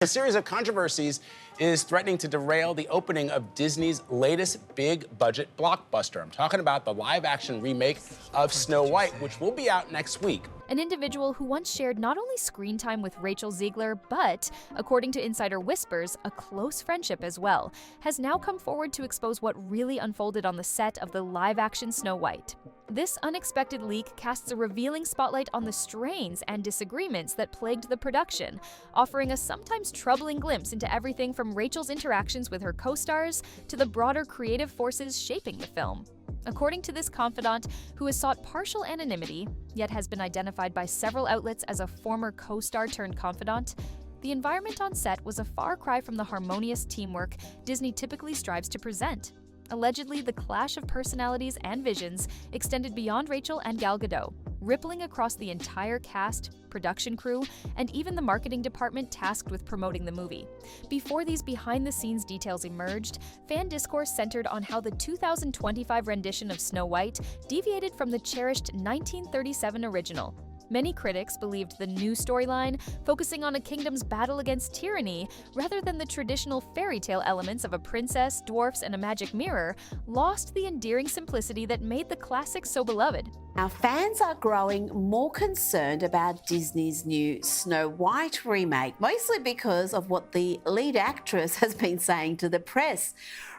A series of controversies is threatening to derail the opening of Disney's latest big-budget blockbuster. I'm talking about the live-action remake of Snow White, which will be out next week. An individual who once shared not only screen time with Rachel Zegler, but, according to insider whispers, a close friendship as well, has now come forward to expose what really unfolded on the set of the live-action Snow White. This unexpected leak casts a revealing spotlight on the strains and disagreements that plagued the production, offering a sometimes troubling glimpse into everything from Rachel's interactions with her co-stars to the broader creative forces shaping the film. According to this confidant, who has sought partial anonymity, yet has been identified by several outlets as a former co-star turned confidant, the environment on set was a far cry from the harmonious teamwork Disney typically strives to present. Allegedly, the clash of personalities and visions extended beyond Rachel and Gal Gadot, rippling across the entire cast, production crew, and even the marketing department tasked with promoting the movie. Before these behind-the-scenes details emerged, fan discourse centered on how the 2025 rendition of Snow White deviated from the cherished 1937 original. Many critics believed the new storyline, focusing on a kingdom's battle against tyranny rather than the traditional fairy tale elements of a princess, dwarfs, and a magic mirror, lost the endearing simplicity that made the classic so beloved. Now, fans are growing more concerned about Disney's new Snow White remake, mostly because of what the lead actress has been saying to the press.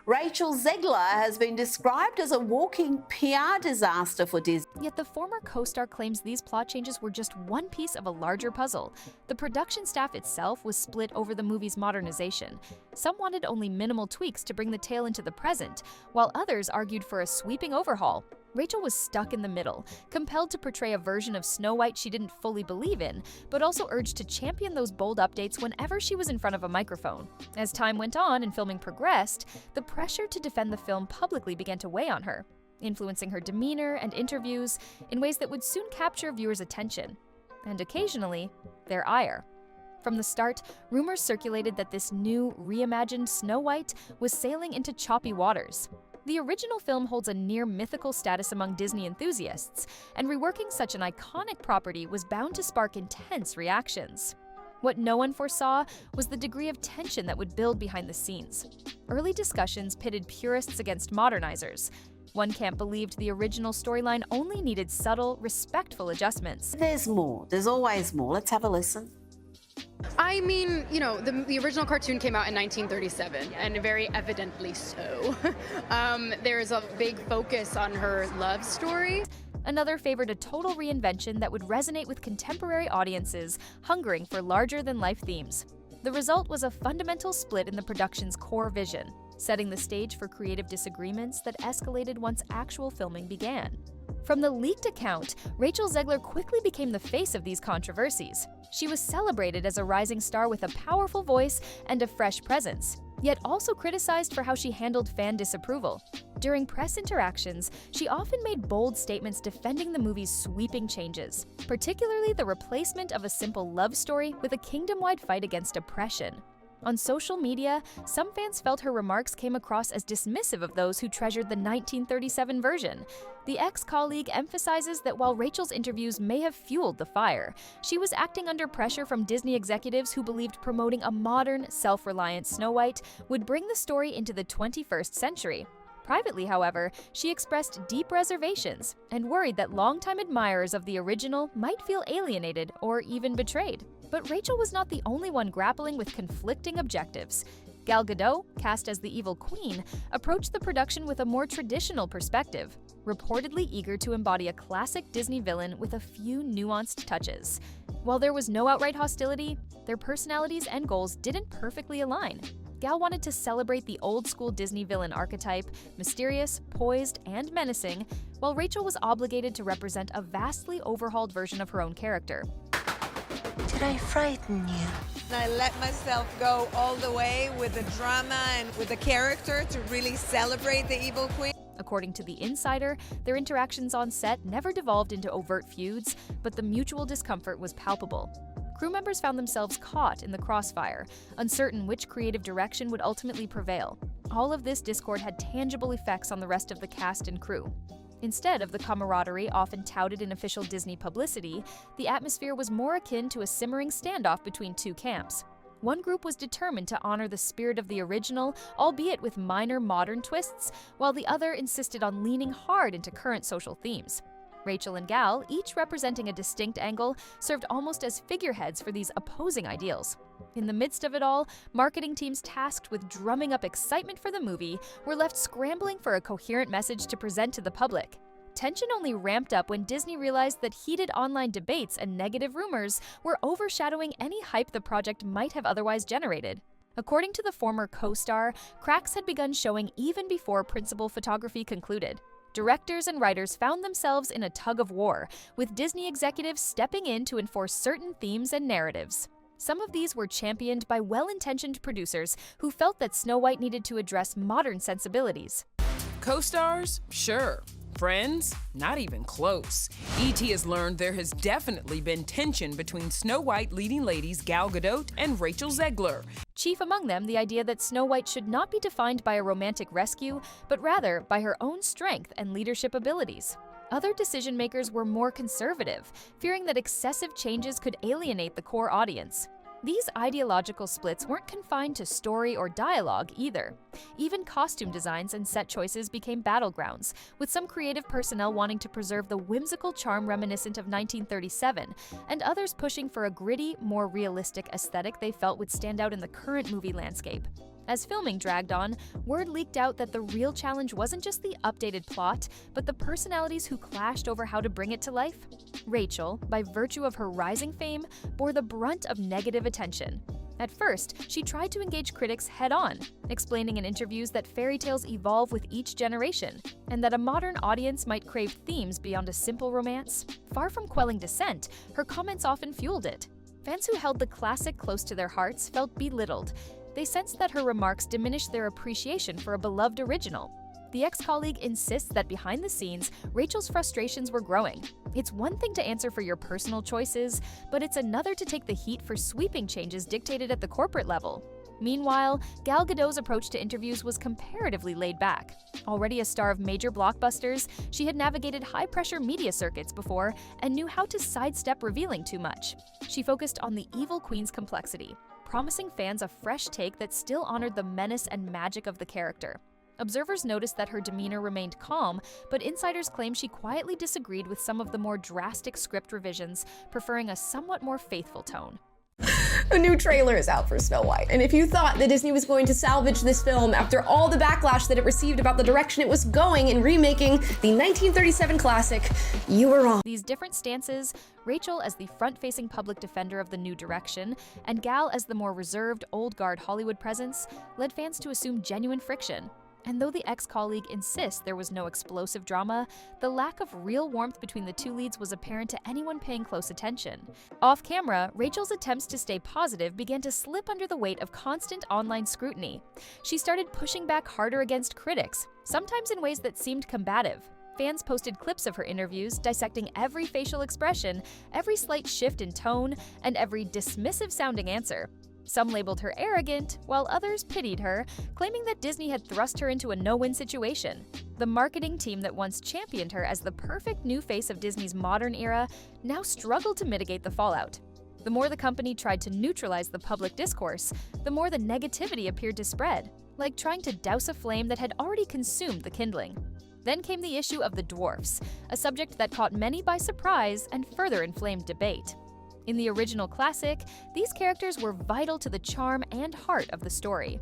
Rachel Zegler has been described as a walking PR disaster for Disney. Yet the former co-star claims these plot changes were just one piece of a larger puzzle. The production staff itself was split over the movie's modernization. Some wanted only minimal tweaks to bring the tale into the present, while others argued for a sweeping overhaul. Rachel was stuck in the middle, compelled to portray a version of Snow White she didn't fully believe in, but also urged to champion those bold updates whenever she was in front of a microphone. As time went on and filming progressed, the pressure to defend the film publicly began to weigh on her, influencing her demeanor and interviews in ways that would soon capture viewers' attention, and occasionally, their ire. From the start, rumors circulated that this new, reimagined Snow White was sailing into choppy waters. The original film holds a near-mythical status among Disney enthusiasts, and reworking such an iconic property was bound to spark intense reactions. What no one foresaw was the degree of tension that would build behind the scenes. Early discussions pitted purists against modernizers. One camp believed the original storyline only needed subtle, respectful adjustments. There's more. There's always more. Let's have a listen. I mean, you know, the original cartoon came out in 1937, and very evidently so. There's a big focus on her love story. Another favored a total reinvention that would resonate with contemporary audiences hungering for larger-than-life themes. The result was a fundamental split in the production's core vision, setting the stage for creative disagreements that escalated once actual filming began. From the leaked account, Rachel Zegler quickly became the face of these controversies. She was celebrated as a rising star with a powerful voice and a fresh presence, yet also criticized for how she handled fan disapproval. During press interactions, she often made bold statements defending the movie's sweeping changes, particularly the replacement of a simple love story with a kingdom-wide fight against oppression. On social media, some fans felt her remarks came across as dismissive of those who treasured the 1937 version. The ex-colleague emphasizes that while Rachel's interviews may have fueled the fire, she was acting under pressure from Disney executives who believed promoting a modern, self-reliant Snow White would bring the story into the 21st century. Privately, however, she expressed deep reservations and worried that longtime admirers of the original might feel alienated or even betrayed. But Rachel was not the only one grappling with conflicting objectives. Gal Gadot, cast as the evil queen, approached the production with a more traditional perspective, reportedly eager to embody a classic Disney villain with a few nuanced touches. While there was no outright hostility, their personalities and goals didn't perfectly align. Gal wanted to celebrate the old-school Disney villain archetype, mysterious, poised, and menacing, while Rachel was obligated to represent a vastly overhauled version of her own character. Did I frighten you? I let myself go all the way with the drama and with the character to really celebrate the evil queen. According to The Insider, their interactions on set never devolved into overt feuds, but the mutual discomfort was palpable. Crew members found themselves caught in the crossfire, uncertain which creative direction would ultimately prevail. All of this discord had tangible effects on the rest of the cast and crew. Instead of the camaraderie often touted in official Disney publicity, the atmosphere was more akin to a simmering standoff between two camps. One group was determined to honor the spirit of the original, albeit with minor modern twists, while the other insisted on leaning hard into current social themes. Rachel and Gal, each representing a distinct angle, served almost as figureheads for these opposing ideals. In the midst of it all, marketing teams tasked with drumming up excitement for the movie were left scrambling for a coherent message to present to the public. Tension only ramped up when Disney realized that heated online debates and negative rumors were overshadowing any hype the project might have otherwise generated. According to the former co-star, cracks had begun showing even before principal photography concluded. Directors and writers found themselves in a tug-of-war, with Disney executives stepping in to enforce certain themes and narratives. Some of these were championed by well-intentioned producers who felt that Snow White needed to address modern sensibilities. Co-stars? Sure. Friends? Not even close. E.T. has learned there has definitely been tension between Snow White leading ladies Gal Gadot and Rachel Zegler. Chief among them, the idea that Snow White should not be defined by a romantic rescue, but rather by her own strength and leadership abilities. Other decision-makers were more conservative, fearing that excessive changes could alienate the core audience. These ideological splits weren't confined to story or dialogue either. Even costume designs and set choices became battlegrounds, with some creative personnel wanting to preserve the whimsical charm reminiscent of 1937, and others pushing for a gritty, more realistic aesthetic they felt would stand out in the current movie landscape. As filming dragged on, word leaked out that the real challenge wasn't just the updated plot, but the personalities who clashed over how to bring it to life. Rachel, by virtue of her rising fame, bore the brunt of negative attention. At first, she tried to engage critics head-on, explaining in interviews that fairy tales evolve with each generation, and that a modern audience might crave themes beyond a simple romance. Far from quelling dissent, her comments often fueled it. Fans who held the classic close to their hearts felt belittled. They sensed that her remarks diminished their appreciation for a beloved original. The ex-colleague insists that behind the scenes, Rachel's frustrations were growing. It's one thing to answer for your personal choices, but it's another to take the heat for sweeping changes dictated at the corporate level. Meanwhile, Gal Gadot's approach to interviews was comparatively laid back. Already a star of major blockbusters, she had navigated high-pressure media circuits before and knew how to sidestep revealing too much. She focused on the evil queen's complexity, promising fans a fresh take that still honored the menace and magic of the character. Observers noticed that her demeanor remained calm, but insiders claim she quietly disagreed with some of the more drastic script revisions, preferring a somewhat more faithful tone. A new trailer is out for Snow White, and if you thought that Disney was going to salvage this film after all the backlash that it received about the direction it was going in remaking the 1937 classic, you were wrong. These different stances, Rachel as the front-facing public defender of the new direction, and Gal as the more reserved, old-guard Hollywood presence, led fans to assume genuine friction. And though the ex-colleague insists there was no explosive drama, the lack of real warmth between the two leads was apparent to anyone paying close attention. Off-camera, Rachel's attempts to stay positive began to slip under the weight of constant online scrutiny. She started pushing back harder against critics, sometimes in ways that seemed combative. Fans posted clips of her interviews, dissecting every facial expression, every slight shift in tone, and every dismissive-sounding answer. Some labeled her arrogant, while others pitied her, claiming that Disney had thrust her into a no-win situation. The marketing team that once championed her as the perfect new face of Disney's modern era now struggled to mitigate the fallout. The more the company tried to neutralize the public discourse, the more the negativity appeared to spread, like trying to douse a flame that had already consumed the kindling. Then came the issue of the dwarfs, a subject that caught many by surprise and further inflamed debate. In the original classic, these characters were vital to the charm and heart of the story.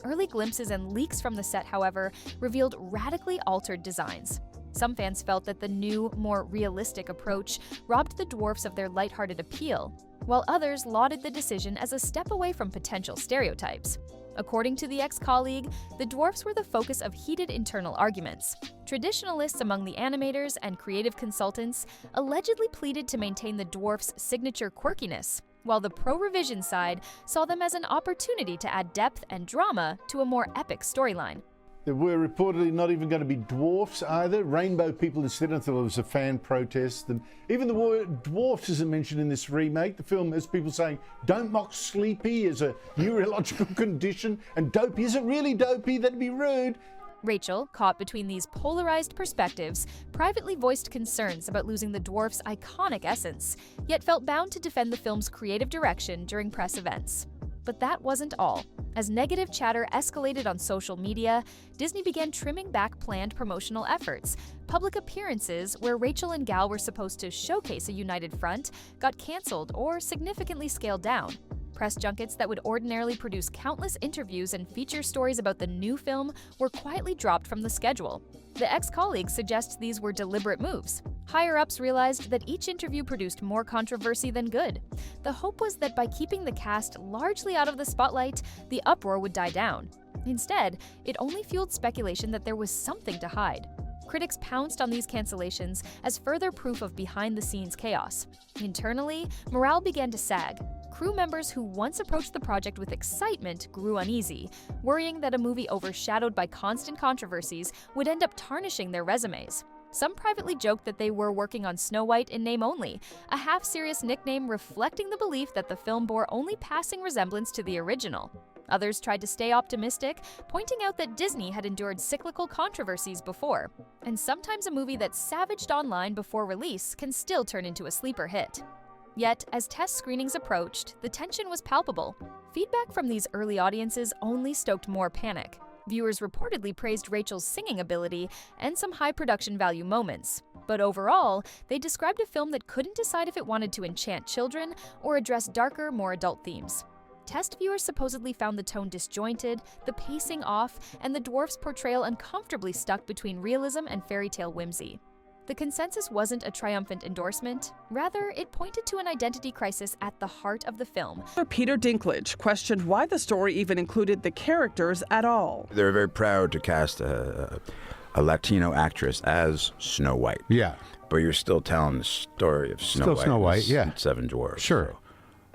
Early glimpses and leaks from the set, however, revealed radically altered designs. Some fans felt that the new, more realistic approach robbed the dwarfs of their lighthearted appeal, while others lauded the decision as a step away from potential stereotypes. According to the ex-colleague, the dwarfs were the focus of heated internal arguments. Traditionalists among the animators and creative consultants allegedly pleaded to maintain the dwarfs' signature quirkiness, while the pro-revision side saw them as an opportunity to add depth and drama to a more epic storyline. There were reportedly not even going to be dwarfs either. Rainbow people instead. I thought it was a fan protest. And even the word dwarfs isn't mentioned in this remake. The film has people saying, don't mock sleepy as a neurological condition, and dopey isn't really dopey, that'd be rude. Rachel, caught between these polarized perspectives, privately voiced concerns about losing the dwarf's iconic essence, yet felt bound to defend the film's creative direction during press events. But that wasn't all. As negative chatter escalated on social media, Disney began trimming back planned promotional efforts. Public appearances, where Rachel and Gal were supposed to showcase a united front, got canceled or significantly scaled down. Press junkets that would ordinarily produce countless interviews and feature stories about the new film were quietly dropped from the schedule. The ex-colleagues suggest these were deliberate moves. Higher-ups realized that each interview produced more controversy than good. The hope was that by keeping the cast largely out of the spotlight, the uproar would die down. Instead, it only fueled speculation that there was something to hide. Critics pounced on these cancellations as further proof of behind-the-scenes chaos. Internally, morale began to sag. Crew members who once approached the project with excitement grew uneasy, worrying that a movie overshadowed by constant controversies would end up tarnishing their resumes. Some privately joked that they were working on Snow White in name only, a half-serious nickname reflecting the belief that the film bore only passing resemblance to the original. Others tried to stay optimistic, pointing out that Disney had endured cyclical controversies before, and sometimes a movie that's savaged online before release can still turn into a sleeper hit. Yet, as test screenings approached, the tension was palpable. Feedback from these early audiences only stoked more panic. Viewers reportedly praised Rachel's singing ability and some high production value moments. But overall, they described a film that couldn't decide if it wanted to enchant children or address darker, more adult themes. Test viewers supposedly found the tone disjointed, the pacing off, and the dwarf's portrayal uncomfortably stuck between realism and fairy tale whimsy. The consensus wasn't a triumphant endorsement. Rather, it pointed to an identity crisis at the heart of the film. Peter Dinklage questioned why the story even included the characters at all. They're very proud to cast a Latino actress as Snow White. Yeah. But you're still telling the story of Snow White. Yeah. Seven Dwarfs. Sure.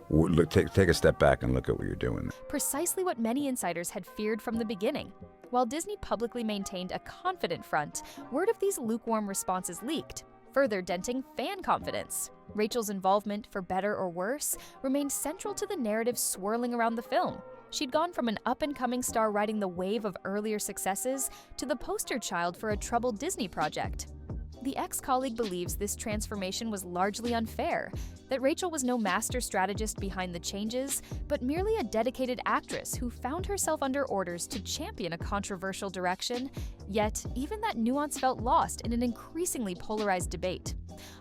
So, look, take a step back and look at what you're doing. Precisely what many insiders had feared from the beginning. While Disney publicly maintained a confident front, word of these lukewarm responses leaked, further denting fan confidence. Rachel's involvement, for better or worse, remained central to the narrative swirling around the film. She'd gone from an up-and-coming star riding the wave of earlier successes to the poster child for a troubled Disney project. The ex-colleague believes this transformation was largely unfair, that Rachel was no master strategist behind the changes, but merely a dedicated actress who found herself under orders to champion a controversial direction. Yet, even that nuance felt lost in an increasingly polarized debate.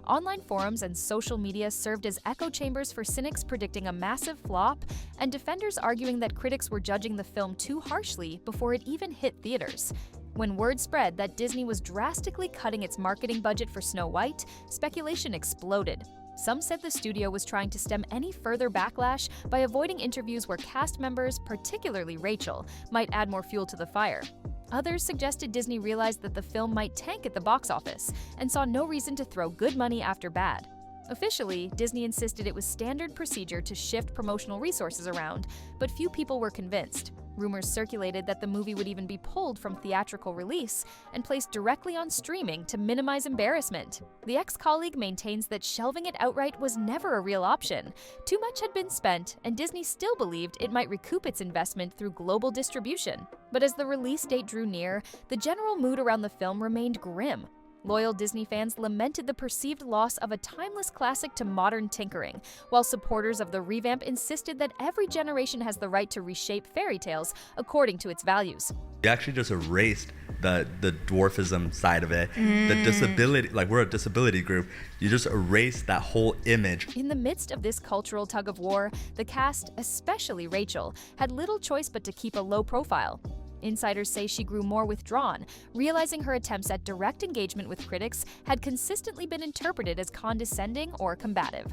Online forums and social media served as echo chambers for cynics predicting a massive flop, and defenders arguing that critics were judging the film too harshly before it even hit theaters. When word spread that Disney was drastically cutting its marketing budget for Snow White, speculation exploded. Some said the studio was trying to stem any further backlash by avoiding interviews where cast members, particularly Rachel, might add more fuel to the fire. Others suggested Disney realized that the film might tank at the box office and saw no reason to throw good money after bad. Officially, Disney insisted it was standard procedure to shift promotional resources around, but few people were convinced. Rumors circulated that the movie would even be pulled from theatrical release and placed directly on streaming to minimize embarrassment. The ex-colleague maintains that shelving it outright was never a real option. Too much had been spent, and Disney still believed it might recoup its investment through global distribution. But as the release date drew near, the general mood around the film remained grim. Loyal Disney fans lamented the perceived loss of a timeless classic to modern tinkering, while supporters of the revamp insisted that every generation has the right to reshape fairy tales according to its values. You actually just erased the dwarfism side of it, the disability, like we're a disability group, you just erased that whole image. In the midst of this cultural tug-of-war, the cast, especially Rachel, had little choice but to keep a low profile. Insiders say she grew more withdrawn, realizing her attempts at direct engagement with critics had consistently been interpreted as condescending or combative.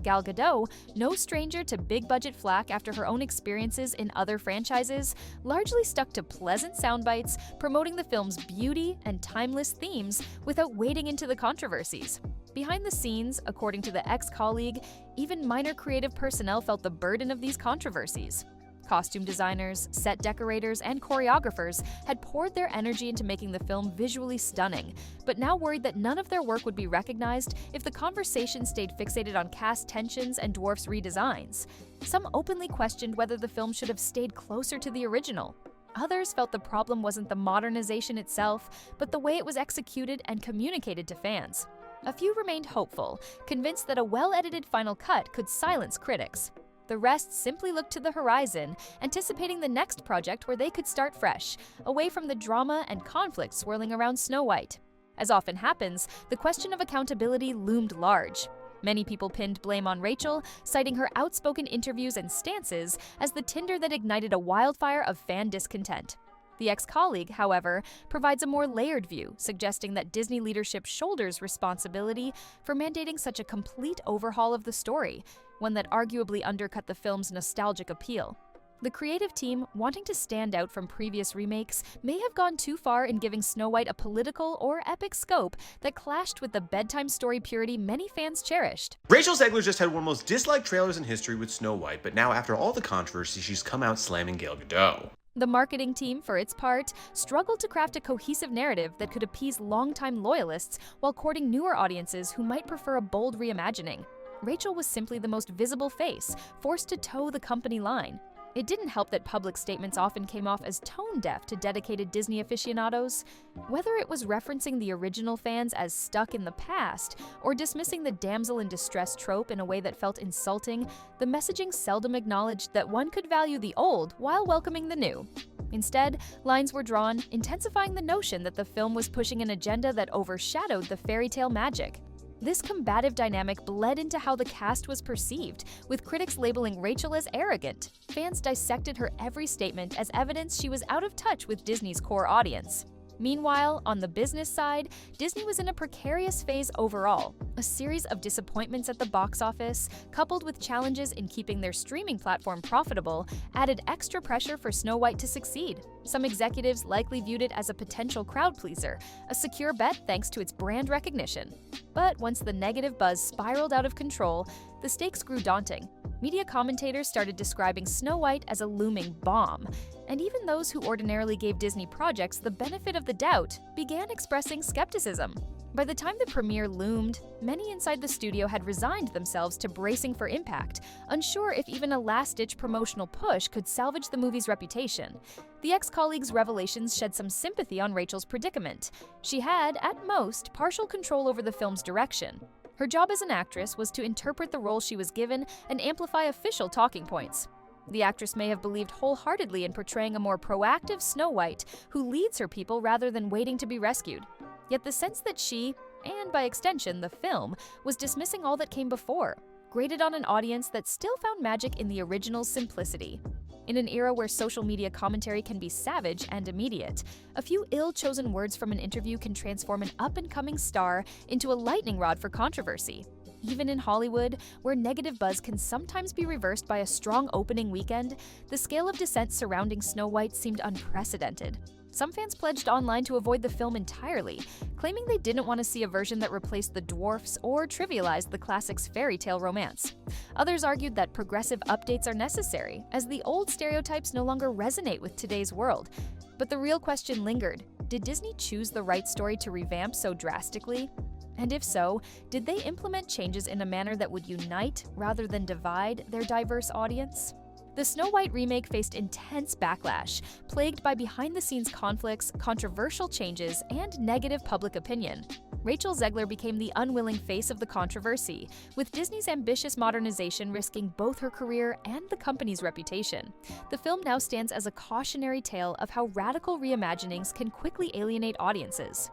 Gal Gadot, no stranger to big-budget flack after her own experiences in other franchises, largely stuck to pleasant soundbites, promoting the film's beauty and timeless themes without wading into the controversies. Behind the scenes, according to the ex-colleague, even minor creative personnel felt the burden of these controversies. Costume designers, set decorators, and choreographers had poured their energy into making the film visually stunning, but now worried that none of their work would be recognized if the conversation stayed fixated on cast tensions and dwarfs' redesigns. Some openly questioned whether the film should have stayed closer to the original. Others felt the problem wasn't the modernization itself, but the way it was executed and communicated to fans. A few remained hopeful, convinced that a well-edited final cut could silence critics. The rest simply looked to the horizon, anticipating the next project where they could start fresh, away from the drama and conflict swirling around Snow White. As often happens, the question of accountability loomed large. Many people pinned blame on Rachel, citing her outspoken interviews and stances as the tinder that ignited a wildfire of fan discontent. The ex-colleague, however, provides a more layered view, suggesting that Disney leadership shoulders responsibility for mandating such a complete overhaul of the story, one that arguably undercut the film's nostalgic appeal. The creative team, wanting to stand out from previous remakes, may have gone too far in giving Snow White a political or epic scope that clashed with the bedtime story purity many fans cherished. Rachel Zegler just had one of the most disliked trailers in history with Snow White, but now after all the controversy, she's come out slamming Gal Gadot. The marketing team, for its part, struggled to craft a cohesive narrative that could appease longtime loyalists while courting newer audiences who might prefer a bold reimagining. Rachel was simply the most visible face, forced to toe the company line. It didn't help that public statements often came off as tone-deaf to dedicated Disney aficionados. Whether it was referencing the original fans as stuck in the past, or dismissing the damsel in distress trope in a way that felt insulting, the messaging seldom acknowledged that one could value the old while welcoming the new. Instead, lines were drawn, intensifying the notion that the film was pushing an agenda that overshadowed the fairy tale magic. This combative dynamic bled into how the cast was perceived, with critics labeling Rachel as arrogant. Fans dissected her every statement as evidence she was out of touch with Disney's core audience. Meanwhile, on the business side, Disney was in a precarious phase overall. A series of disappointments at the box office, coupled with challenges in keeping their streaming platform profitable, added extra pressure for Snow White to succeed. Some executives likely viewed it as a potential crowd pleaser, a secure bet thanks to its brand recognition. But once the negative buzz spiraled out of control, the stakes grew daunting. Media commentators started describing Snow White as a looming bomb, and even those who ordinarily gave Disney projects the benefit of the doubt began expressing skepticism. By the time the premiere loomed, many inside the studio had resigned themselves to bracing for impact, unsure if even a last-ditch promotional push could salvage the movie's reputation. The ex-colleague's revelations shed some sympathy on Rachel's predicament. She had, at most, partial control over the film's direction. Her job as an actress was to interpret the role she was given and amplify official talking points. The actress may have believed wholeheartedly in portraying a more proactive Snow White who leads her people rather than waiting to be rescued. Yet the sense that she, and by extension the film, was dismissing all that came before, grated on an audience that still found magic in the original's simplicity. In an era where social media commentary can be savage and immediate, a few ill-chosen words from an interview can transform an up-and-coming star into a lightning rod for controversy. Even in Hollywood, where negative buzz can sometimes be reversed by a strong opening weekend, the scale of dissent surrounding Snow White seemed unprecedented. Some fans pledged online to avoid the film entirely, claiming they didn't want to see a version that replaced the dwarfs or trivialized the classic's fairy tale romance. Others argued that progressive updates are necessary, as the old stereotypes no longer resonate with today's world. But the real question lingered: did Disney choose the right story to revamp so drastically? And if so, did they implement changes in a manner that would unite rather than divide their diverse audience? The Snow White remake faced intense backlash, plagued by behind-the-scenes conflicts, controversial changes, and negative public opinion. Rachel Zegler became the unwilling face of the controversy, with Disney's ambitious modernization risking both her career and the company's reputation. The film now stands as a cautionary tale of how radical reimaginings can quickly alienate audiences.